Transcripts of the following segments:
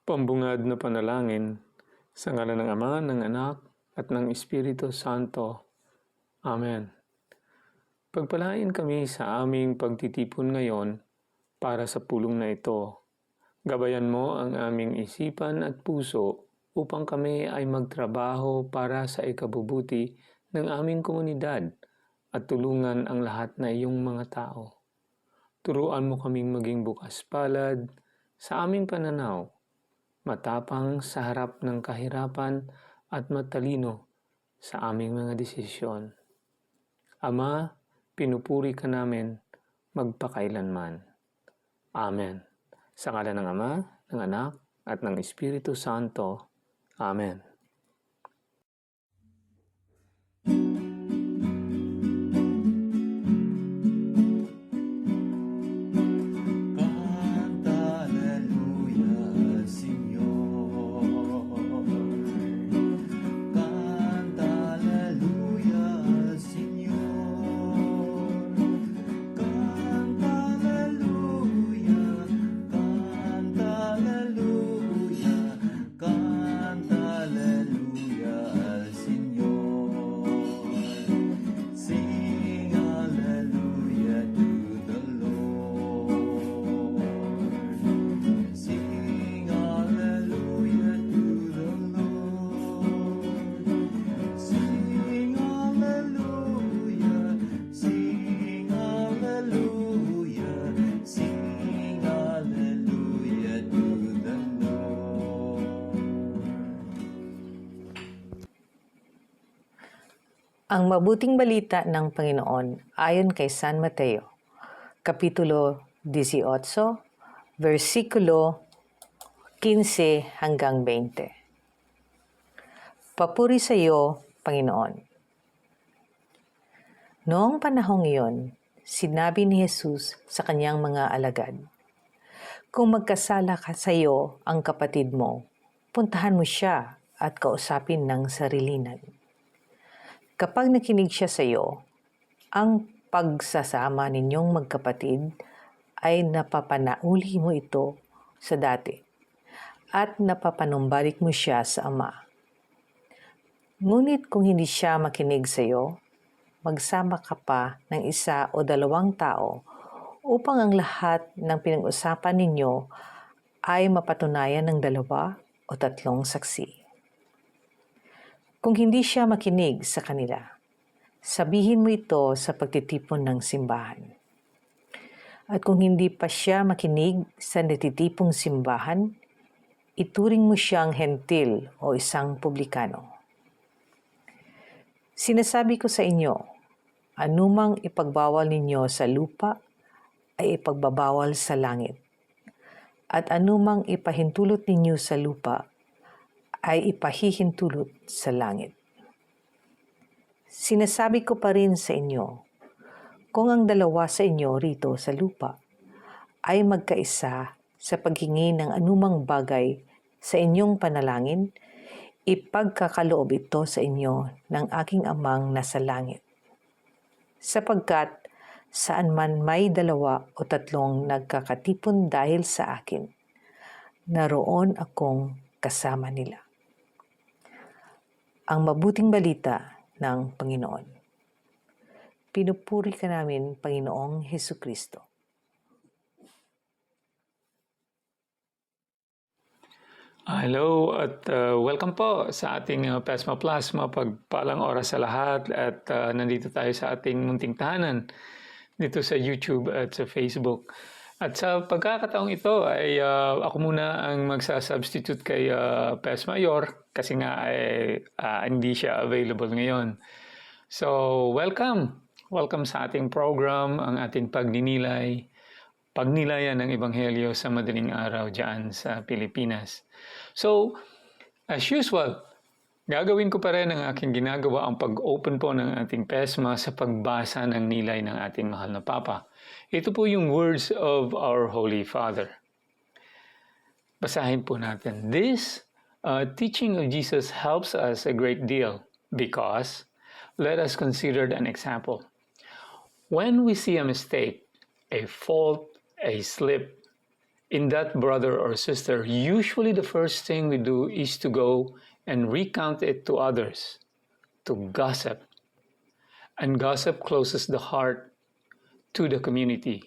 Pambungad na panalangin sa ngalan ng Ama, ng Anak, at ng Espiritu Santo. Amen. Pagpalain kami sa aming pagtitipon ngayon para sa pulong na ito. Gabayan mo ang aming isipan at puso upang kami ay magtrabaho para sa ikabubuti ng aming komunidad at tulungan ang lahat na iyong mga tao. Turuan mo kaming maging bukas palad sa aming pananaw, matapang sa harap ng kahirapan at matalino sa aming mga desisyon. Ama, pinupuri ka namin magpakailanman. Amen. Sa ngalan ng Ama, ng Anak, at ng Espiritu Santo. Amen. Ang mabuting balita ng Panginoon ayon kay San Mateo, Kapitulo 18, versikulo 15 hanggang 20. Papuri sa iyo, Panginoon. Noong panahong iyon, sinabi ni Jesus sa kanyang mga alagad, "Kung magkasala ka sa iyo ang kapatid mo, puntahan mo siya at kausapin ng sarilinan. Kapag nakinig siya sa iyo, ang pagsasama ninyong magkapatid ay napapanauli mo ito sa dati at napapanumbalik mo siya sa Ama. Ngunit kung hindi siya makinig sa iyo, magsama ka pa ng 1 o 2 tao upang ang lahat ng pinag-usapan ninyo ay mapatunayan ng 2 o 3 saksi. Kung hindi siya makinig sa kanila, sabihin mo ito sa pagtitipon ng simbahan. At kung hindi pa siya makinig sa natitipong simbahan, ituring mo siyang hentil o isang publikano. Sinasabi ko sa inyo, anumang ipagbawal ninyo sa lupa ay ipagbabawal sa langit. At anumang ipahintulot ninyo sa lupa ay ipahihintulot sa langit. Sinasabi ko pa rin sa inyo, kung ang 2 sa inyo rito sa lupa ay magkaisa sa paghingi ng anumang bagay sa inyong panalangin, ipagkakaloob ito sa inyo ng aking Amang nasa langit. Sapagkat saan man may 2 o 3 nagkakatipon dahil sa akin, naroon akong kasama nila." Ang mabuting balita ng Panginoon. Pinupuri ka namin, Panginoong Hesukristo. Hello at welcome po sa ating Pesma Plus. Mapagpalang oras sa lahat at nandito tayo sa ating munting tahanan dito sa YouTube at sa Facebook. At sa pagkakataong ito ay ako muna ang magsa-substitute kay Pes Mayor kasi nga hindi siya available ngayon. So, welcome! Welcome sa ating program, ang ating pagnilayan ng Ebanghelyo sa madaling araw dyan sa Pilipinas. So, as usual, gagawin ko pa rin ang aking ginagawa, ang pag-open po ng ating Pesma sa pagbasa ng nilay ng ating mahal na Papa. Ito po yung words of our Holy Father. Basahin po natin. This teaching of Jesus helps us a great deal because let us consider an example. When we see a mistake, a fault, a slip, in that brother or sister, usually the first thing we do is to go and recount it to others, to gossip. And gossip closes the heart to the community,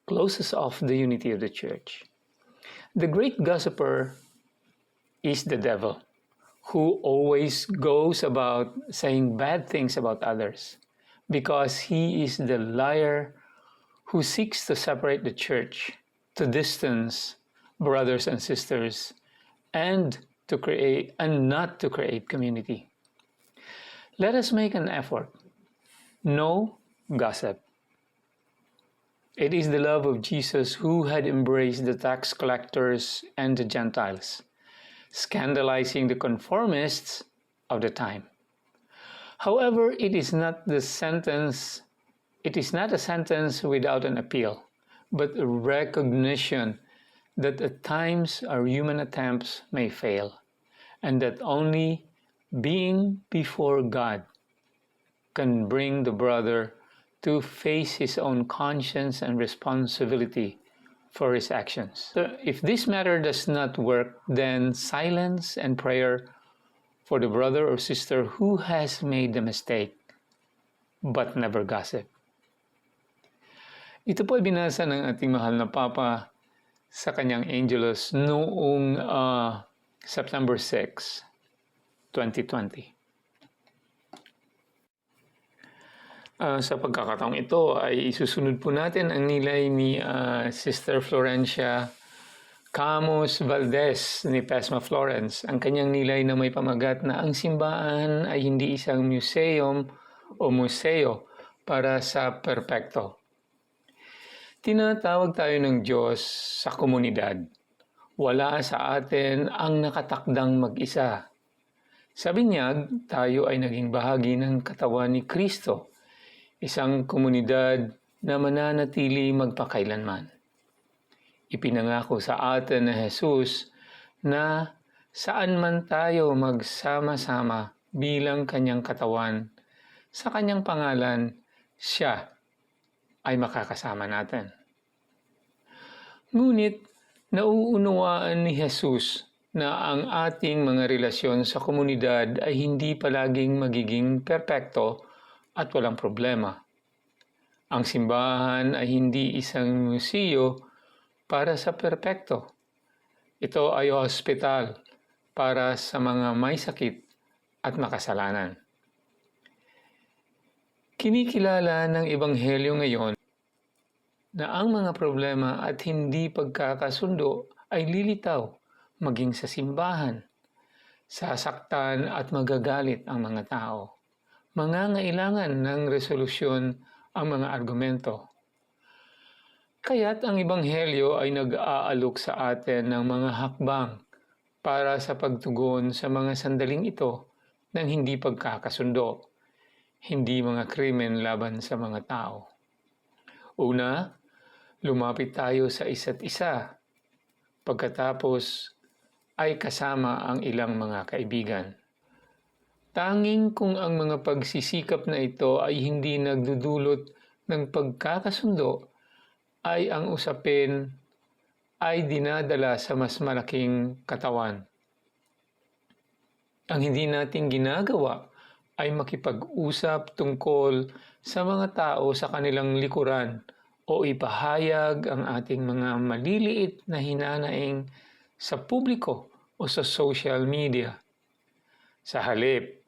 closes off the unity of the church. The great gossiper is the devil, who always goes about saying bad things about others, because he is the liar who seeks to separate the church, to distance brothers and sisters, and not to create community. Let us make an effort. No gossip. It is the love of Jesus who had embraced the tax collectors and the Gentiles, scandalizing the conformists of the time. However, it is not a sentence without an appeal, but a recognition that at times our human attempts may fail, and that only being before God can bring the brother to face his own conscience and responsibility for his actions. So if this matter does not work, then silence and prayer for the brother or sister who has made the mistake, but never gossip. Ito po ay binasa ng ating mahal na Papa sa kanyang Angelus noong September 6, 2020. Sa pagkakataong ito ay isusunod po natin ang nilay ni Sister Florencia Camus Valdez ni Pesma Florence. Ang kanyang nilay na may pamagat na ang simbahan ay hindi isang museum o museo para sa perpekto. Tinatawag tayo ng Diyos sa komunidad. Wala sa atin ang nakatakdang mag-isa. Sa binyag, tayo ay naging bahagi ng katawan ni Kristo, isang komunidad na mananatili magpakailanman. Ipinangako sa atin na Jesus na saan man tayo magsama-sama bilang kanyang katawan, sa kanyang pangalan, siya ay makakasama natin. Ngunit nauunawaan ni Jesus na ang ating mga relasyon sa komunidad ay hindi palaging magiging perpekto at walang problema. Ang simbahan ay hindi isang museo para sa perpekto. Ito ay ospital para sa mga may sakit at makasalanan. Kinikilala ng Ebanghelyo ngayon na ang mga problema at hindi pagkakasundo ay lilitaw maging sa simbahan. Sasaktan at magagalit ang mga tao. Mangangailangan ng resolusyon ang mga argumento. Kaya't ang Ebanghelyo ay nag-aalok sa atin ng mga hakbang para sa pagtugon sa mga sandaling ito ng hindi pagkakasundo, hindi mga krimen laban sa mga tao. Una, lumapit tayo sa isa't isa. Pagkatapos ay kasama ang ilang mga kaibigan. Tanging kung ang mga pagsisikap na ito ay hindi nagdudulot ng pagkakasundo, ay ang usapin ay dinadala sa mas malaking katawan. Ang hindi natin ginagawa ay makipag-usap tungkol sa mga tao sa kanilang likuran o ipahayag ang ating mga maliliit na hinanaing sa publiko o sa social media. Sa halip,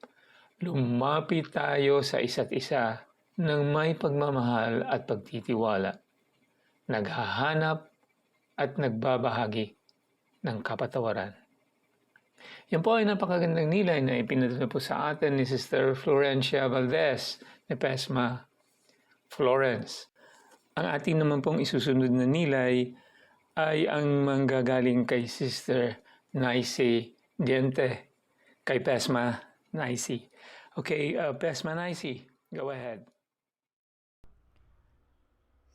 lumapit tayo sa isa't isa ng may pagmamahal at pagtitiwala, naghahanap at nagbabahagi ng kapatawaran. Yan po ay napakagandang nilay na ipinadala po sa atin ni Sister Florencia Valdez ni Pesma Florence. Ang ating naman pong isusunod na nilay ay ang manggagaling kay Sister Naisi Diente, kay Pesma Naisi. Okay, Pesma Naisi, go ahead.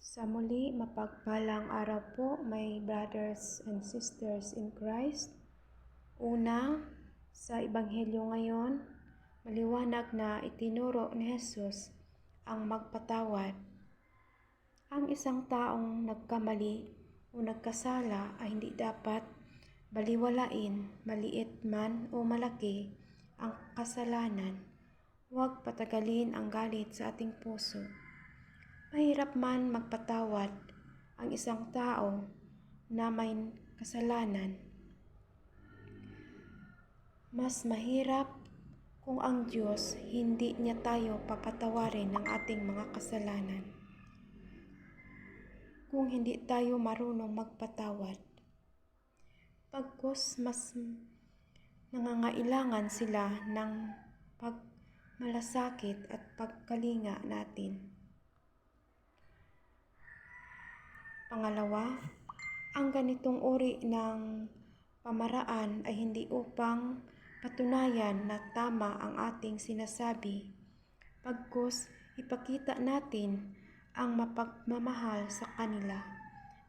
Sa muli, mapagpalang araw po, my brothers and sisters in Christ. Una, sa Ebanghelyo ngayon, maliwanag na itinuro ni Jesus ang magpatawad. Ang isang taong nagkamali kung nagkasala ay hindi dapat baliwalain, maliit man o malaki ang kasalanan. Huwag patagalin ang galit sa ating puso. Mahirap man magpatawad ang isang tao na may kasalanan. Mas mahirap kung ang Diyos hindi niya tayo papatawarin ng ating mga kasalanan. Kung hindi tayo marunong magpatawad. Pagkus mas nangangailangan sila ng pagmalasakit at pagkalinga natin. Pangalawa, ang ganitong uri ng pamaraan ay hindi upang patunayan na tama ang ating sinasabi. Pagkus ipakita natin ang mapagmamahal sa kanila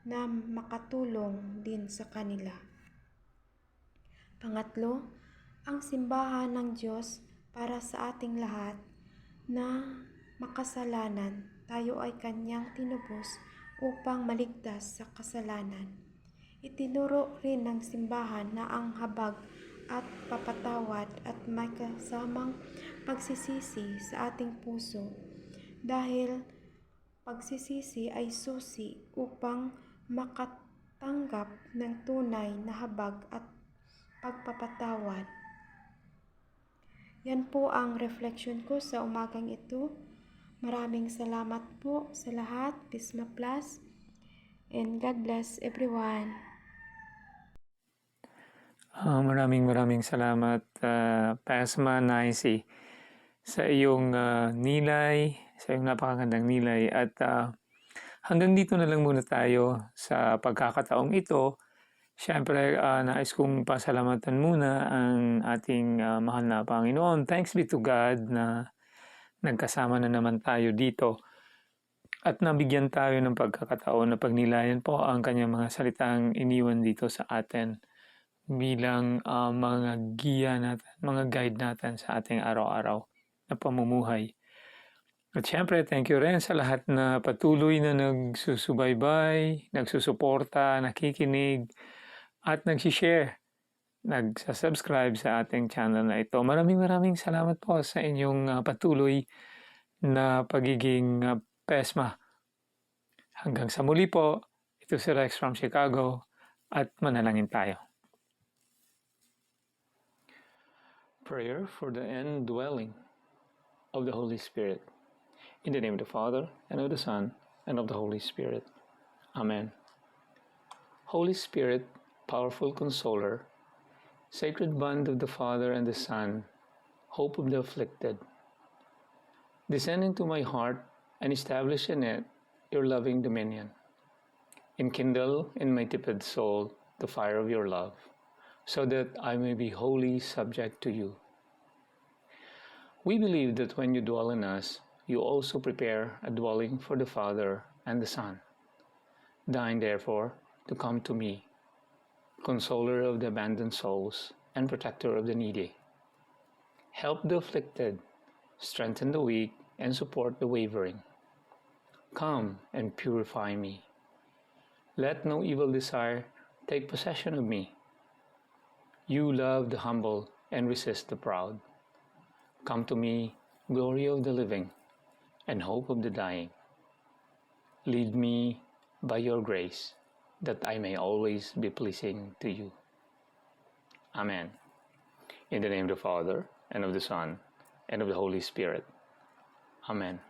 na makatulong din sa kanila. Pangatlo, ang simbahan ng Diyos para sa ating lahat na makasalanan. Tayo ay Kanyang tinubos upang maligtas sa kasalanan. Itinuro rin ng simbahan na ang habag at papatawad at may kasamang pagsisisi sa ating puso dahil pagsisisi ay susi upang makatanggap ng tunay na habag at pagpapatawad. Yan po ang reflection ko sa umagang ito. Maraming salamat po sa lahat. Pisma Plus. And God bless everyone. Maraming salamat, Pasma Naisi, sa iyong nilay, sa iyong napakagandang nilay. At hanggang dito na lang muna tayo sa pagkakataong ito. Siyempre, nais kong pasalamatan muna ang ating mahal na Panginoon. Thanks be to God na nagkasama na naman tayo dito at nabigyan tayo ng pagkakataon na pagnilayan po ang kanyang mga salitang iniwan dito sa atin bilang mga giya natin, mga guide natin sa ating araw-araw na pamumuhay. At syempre, thank you rin sa lahat na patuloy na nagsusubaybay, nagsusuporta, nakikinig, at nagsishare, nagsasubscribe sa ating channel na ito. Maraming salamat po sa inyong patuloy na pagiging PESMA. Hanggang sa muli po, ito si Rex from Chicago at manalangin tayo. Prayer for the indwelling of the Holy Spirit. In the name of the Father, and of the Son, and of the Holy Spirit. Amen. Holy Spirit, powerful consoler, sacred bond of the Father and the Son, hope of the afflicted, descend into my heart and establish in it your loving dominion. Enkindle in my tepid soul the fire of your love, so that I may be wholly subject to you. We believe that when you dwell in us, you also prepare a dwelling for the Father and the Son. Deign therefore to come to me, consoler of the abandoned souls and protector of the needy. Help the afflicted, strengthen the weak, and support the wavering. Come and purify me. Let no evil desire take possession of me. You love the humble and resist the proud. Come to me, glory of the living, and hope of the dying. Lead me by your grace, that I may always be pleasing to you. Amen. In the name of the Father, and of the Son, and of the Holy Spirit. Amen.